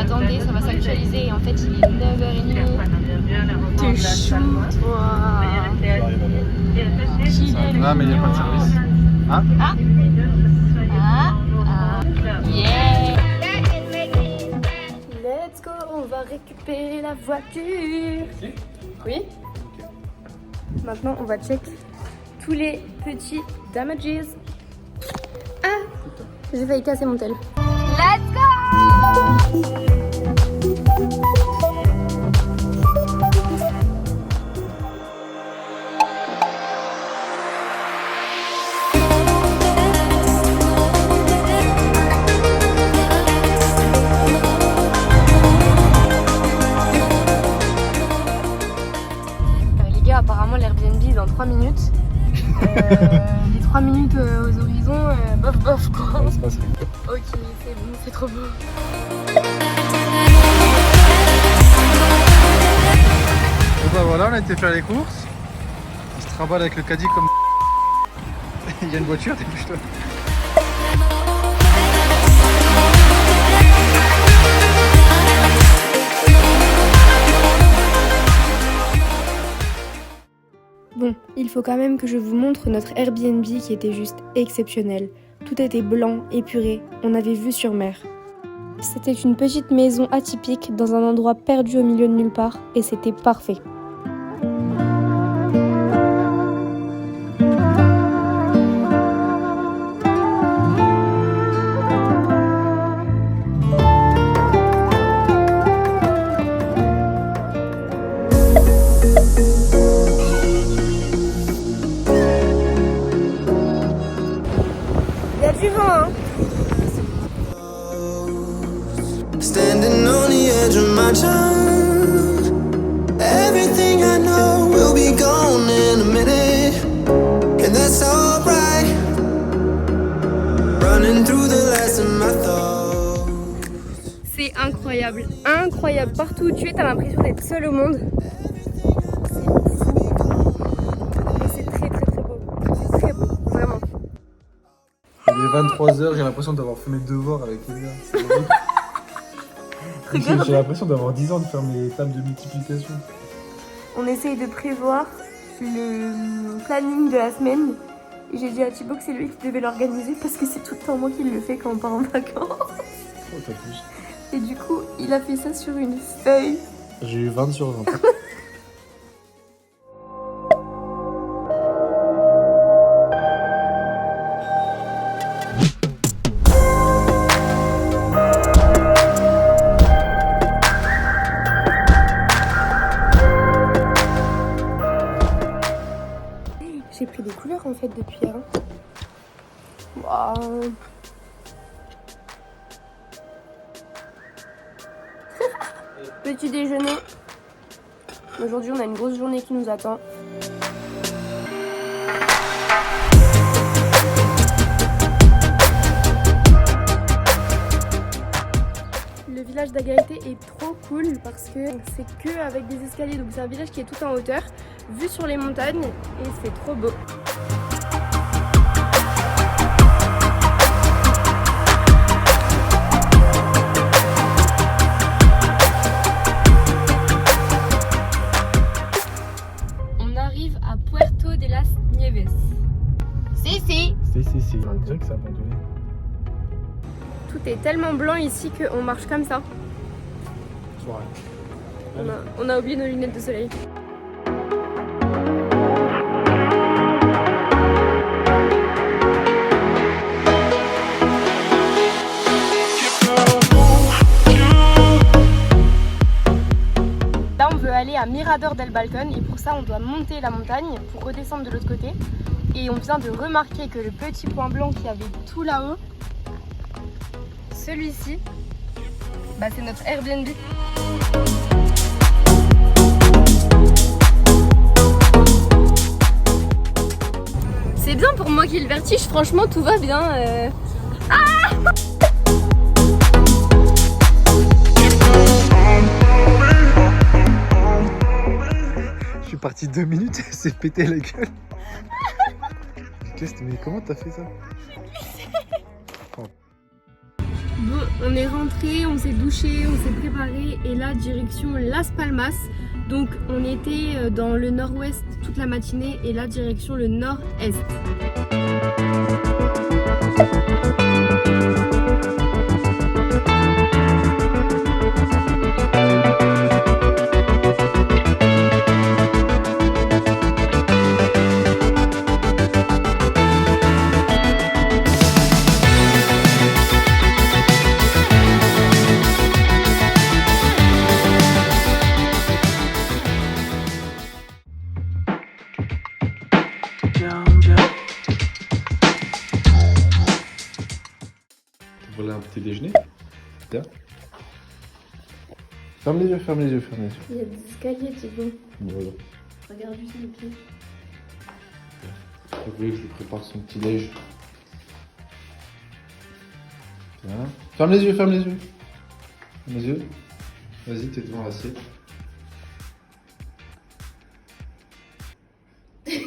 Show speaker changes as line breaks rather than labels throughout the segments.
attendez, ça va s'actualiser et en fait il est 9h30. T'es chou, toi.
Non, mais il n'y a pas de service. Hein?
Yeah. Let's go, on va récupérer la voiture. Oui. Maintenant on va check tous les petits damages. Ah, j'ai failli casser mon tel. Let's go. Les gars, apparemment l'Airbnb est dans 3 minutes. Les 3 minutes aux horizons, bof bof quoi.
Ça se passe rien.
Ok, c'est bon, c'est trop beau.
Bon bah voilà, on a été faire les courses. On se trimballe avec le caddie comme... Il y a une voiture, dépêche-toi.
Bon, il faut quand même que je vous montre notre Airbnb qui était juste exceptionnel. Tout était blanc, épuré, on avait vue sur mer. C'était une petite maison atypique dans un endroit perdu au milieu de nulle part et c'était parfait. Il y a du vent, hein.
Standing on the edge of my time. Everything I know will be gone in a minute, and that's alright. Running through the last of my thoughts.
C'est incroyable, incroyable. Partout où tu es, t'as l'impression d'être seul au monde. C'est très très très beau. C'est très beau, vraiment.
Il est 23h, j'ai l'impression d'avoir fait mes devoirs avec les gars. C'est horrible. J'ai l'impression d'avoir 10 ans de faire mes tables de multiplication.
On essaye de prévoir le planning de la semaine. Et j'ai dit à Thibaut que c'est lui qui devait l'organiser parce que c'est tout le temps moi qui le fais quand on part en vacances.
Oh, t'as plus.
Et du coup, il a fait ça sur une feuille.
J'ai eu 20 sur 20.
J'ai pris des couleurs en fait depuis hier. Waouh. Petit déjeuner. Aujourd'hui, on a une grosse journée qui nous attend. Le village d'Agaïté est trop cool parce que c'est que avec des escaliers. Donc c'est un village qui est tout en hauteur, vu sur les montagnes et c'est trop beau. On arrive à Puerto de las Nieves. Si.
Si. On dirait que c'est abandonné.
Tout est tellement blanc ici qu'on marche comme ça.
Ouais.
On a oublié nos lunettes de soleil. Là, on veut aller à Mirador del Balcón et pour ça, on doit monter la montagne pour redescendre de l'autre côté. Et on vient de remarquer que le petit point blanc qui avait tout là-haut, celui-ci, bah, c'est notre Airbnb. C'est bien pour moi qui ai le vertige, franchement tout va bien.
Je suis parti 2 minutes et c'est pété la gueule. Mais comment t'as fait ça?
Bon, on est rentré, on s'est douché, on s'est préparé et là direction Las Palmas. Donc on était dans le nord-ouest toute la matinée et là direction le nord-est.
Voilà un petit déjeuner. Tiens. Ferme les yeux, ferme les yeux, ferme les yeux.
Il y a des escaliers, c'est bon.
Voilà.
Regarde juste les pieds.
Vous voulez que je lui prépare son petit déj. Tiens. Ferme les yeux, ferme les yeux. Ferme les yeux. Vas-y, t'es devant l'assiette.
Putain,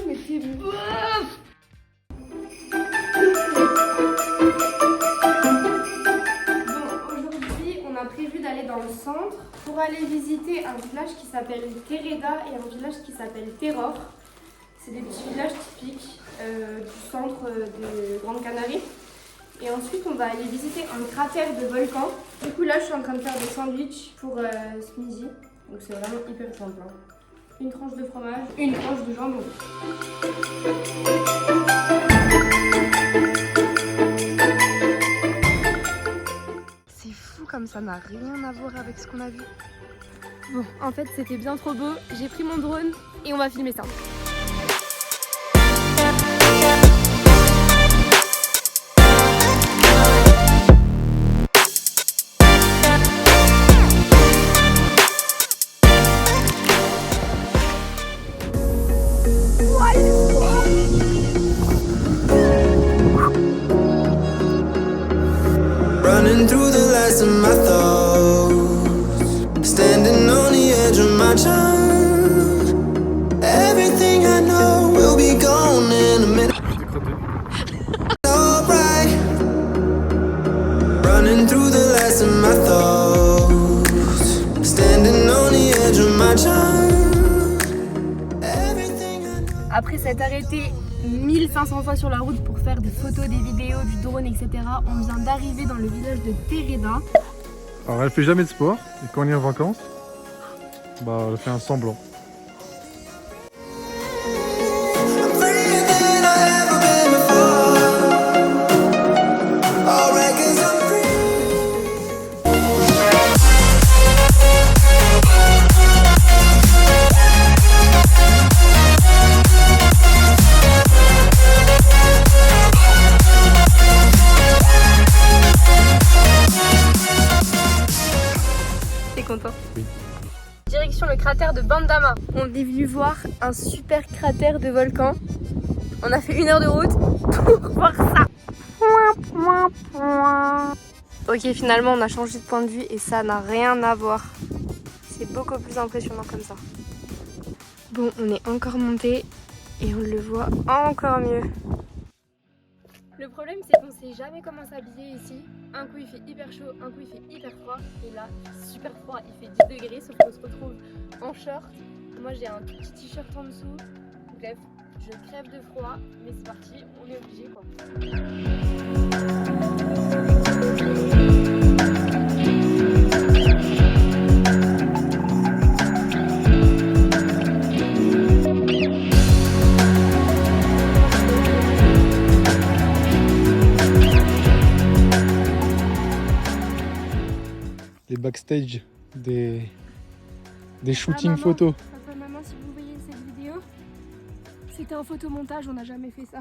mais t'es beau. Prévu d'aller dans le centre pour aller visiter un village qui s'appelle Tereda et un village qui s'appelle Terror. C'est des petits villages typiques du centre de Grande Canarie. Et ensuite on va aller visiter un cratère de volcan. Du coup là je suis en train de faire des sandwichs pour ce midi. Donc c'est vraiment hyper simple. Hein. Une tranche de fromage, une tranche de jambon. Comme ça n'a rien à voir avec ce qu'on a vu. Bon, en fait c'était bien trop beau, j'ai pris mon drone et on va filmer ça.
Running through the last of my thoughts, standing on the edge of my time. Everything I know will be gone in a minute. Alright. Running through the last of my thoughts, standing on the edge of my time. Everything I know.
Après s'être arrêté 1500 fois sur la route pour faire des photos, des vidéos, du drone, etc. On vient d'arriver dans le village de Tereda.
Alors elle fait jamais de sport et quand on est en vacances, bah elle fait un semblant.
I'm freer than I ever been before. Alright, 'cause I'm free.
Content.
Oui.
Direction le cratère de Bandama. On est venu voir un super cratère de volcan. On a fait 1 heure de route pour voir ça. Ok, finalement on a changé de point de vue et ça n'a rien à voir. C'est beaucoup plus impressionnant comme ça. Bon, on est encore monté et on le voit encore mieux. Le problème c'est qu'on sait jamais comment s'habiller ici. Un coup il fait hyper chaud, un coup il fait hyper froid. Et là il fait super froid, il fait 10 degrés sauf qu'on se retrouve en short. Moi j'ai un tout petit t-shirt en dessous. Bref, je crève de froid, mais c'est parti, on est obligé quoi.
Les backstage des shootings
maman,
photos.
Papa, maman, si vous voyez cette vidéo, c'était un photomontage, on n'a jamais fait ça.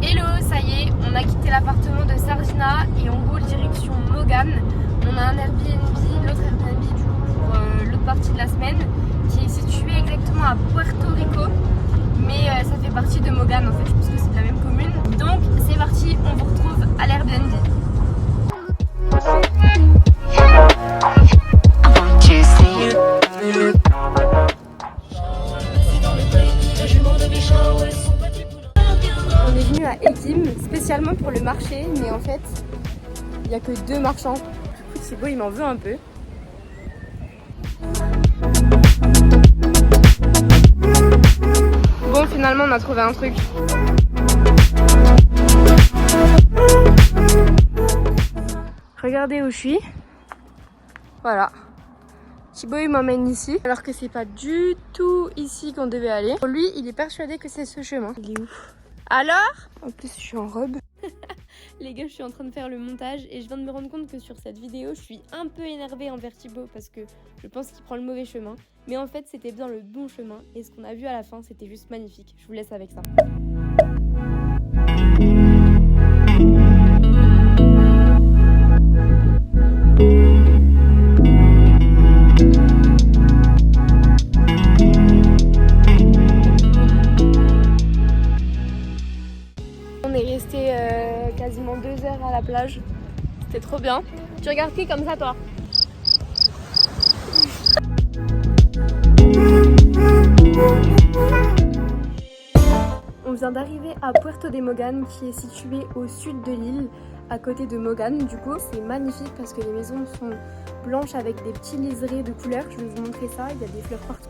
Hello, ça y est, on a quitté l'appartement de Sardina et on roule direction Mogan. On a un Airbnb, l'autre Airbnb du coup pour l'autre partie de la semaine, qui est situé exactement à Puerto Rico, mais ça fait partie de Mogan en fait, je pense que c'est de la même commune. Donc c'est parti, on vous retrouve à l'Airbnb. On est venu à Ekim spécialement pour le marché, mais en fait il n'y a que 2 marchands. Du coup Thibaut il m'en veut un peu. Bon, finalement on a trouvé un truc. Regardez où je suis. Voilà. Thibaut il m'emmène ici, alors que c'est pas du tout ici qu'on devait aller. Pour lui, il est persuadé que c'est ce chemin. Il est où? Alors? En plus, je suis en robe. Les gars, je suis en train de faire le montage et je viens de me rendre compte que sur cette vidéo, je suis un peu énervée envers Thibaut parce que je pense qu'il prend le mauvais chemin. Mais en fait, c'était bien le bon chemin et ce qu'on a vu à la fin, c'était juste magnifique. Je vous laisse avec ça. On est resté quasiment 2 heures à la plage. C'était trop bien. Tu regardes qui comme ça, toi? On vient d'arriver à Puerto de Mogán qui est situé au sud de l'île, à côté de Mogán. Du coup, c'est magnifique parce que les maisons sont blanches avec des petits liserés de couleurs. Je vais vous montrer ça, il y a des fleurs partout.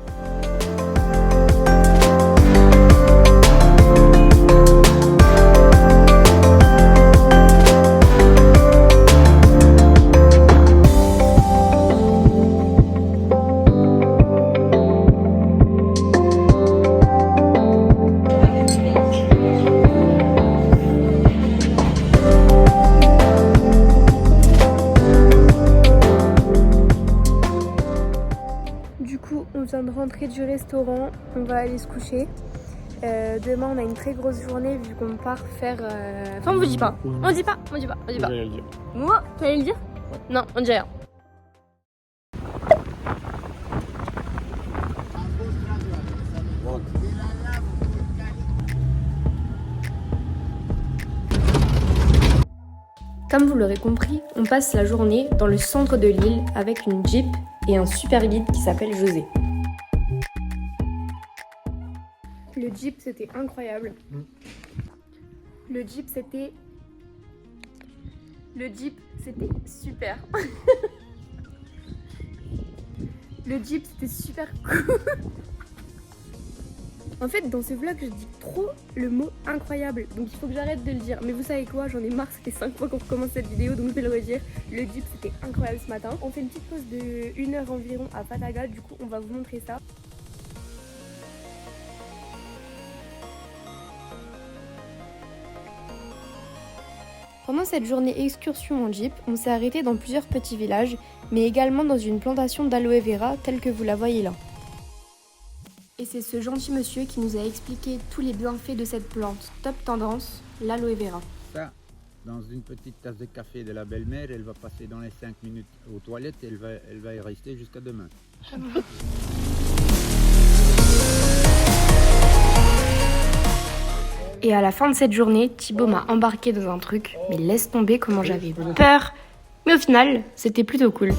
De rentrer du restaurant, on va aller se coucher. Demain on a une très grosse journée vu qu'on part faire... Enfin on vous dit pas, on dit pas. Moi, tu allais le dire? Non, on dit rien. Comme vous l'aurez compris, on passe la journée dans le centre de l'île avec une Jeep et un super guide qui s'appelle José. Le Jeep c'était incroyable. Le Jeep c'était super. Le Jeep c'était super cool. En fait dans ce vlog je dis trop le mot incroyable, donc il faut que j'arrête de le dire. Mais vous savez quoi, j'en ai marre, ça fait 5 fois qu'on recommence cette vidéo, donc je vais le redire. Le Jeep c'était incroyable ce matin. On fait une petite pause de 1 heure environ à Pataga, du coup on va vous montrer ça. Pendant cette journée excursion en Jeep, on s'est arrêté dans plusieurs petits villages, mais également dans une plantation d'aloe vera telle que vous la voyez là. Et c'est ce gentil monsieur qui nous a expliqué tous les bienfaits de cette plante top tendance, l'aloe vera.
Ça, dans une petite tasse de café de la belle-mère, elle va passer dans les 5 minutes aux toilettes et elle va y rester jusqu'à demain.
Et à la fin de cette journée, Thibaut m'a embarqué dans un truc, mais laisse tomber comment j'avais peur. Mais au final, c'était plutôt cool.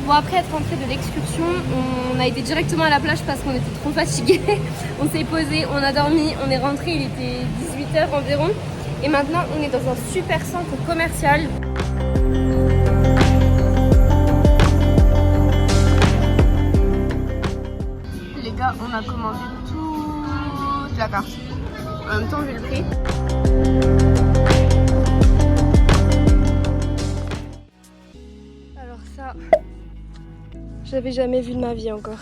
Bon, après être rentré de l'excursion, on a été directement à la plage parce qu'on était trop fatigués. On s'est posé, on a dormi, on est rentré, il était 18 h environ. Et maintenant, on est dans un super centre commercial. Les gars, on a commandé toute la carte. En même temps, j'ai le prix. Alors ça, j'avais jamais vu de ma vie encore.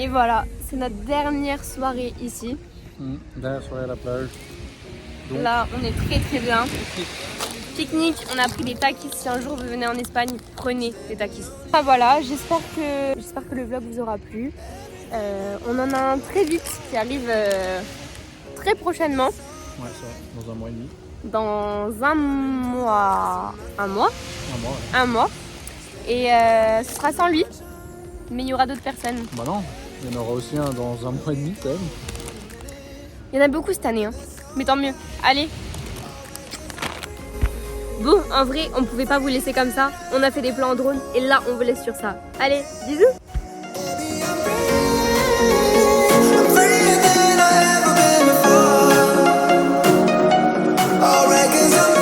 Et voilà, c'est notre dernière soirée ici.
Dernière soirée à la plage. Donc,
là, on est très bien. Pique-nique, on a pris des takis. Si un jour vous venez en Espagne, prenez des takis. Ah voilà, j'espère que le vlog vous aura plu. On en a un très vite qui arrive très prochainement.
Ouais, ça, dans un mois et demi.
Dans un mois. Un mois.
Un mois, ouais.
Un mois. Et ce sera sans lui. Mais il y aura d'autres personnes.
Bah non, il y en aura aussi un dans un mois et demi quand même.
Il y en a beaucoup cette année. Hein. Mais tant mieux. Allez. Bon, en vrai, on pouvait pas vous laisser comme ça. On a fait des plans en drone et là, on vous laisse sur ça. Allez, bisous.
I'm freer than I ever been before. All right, 'cause I'm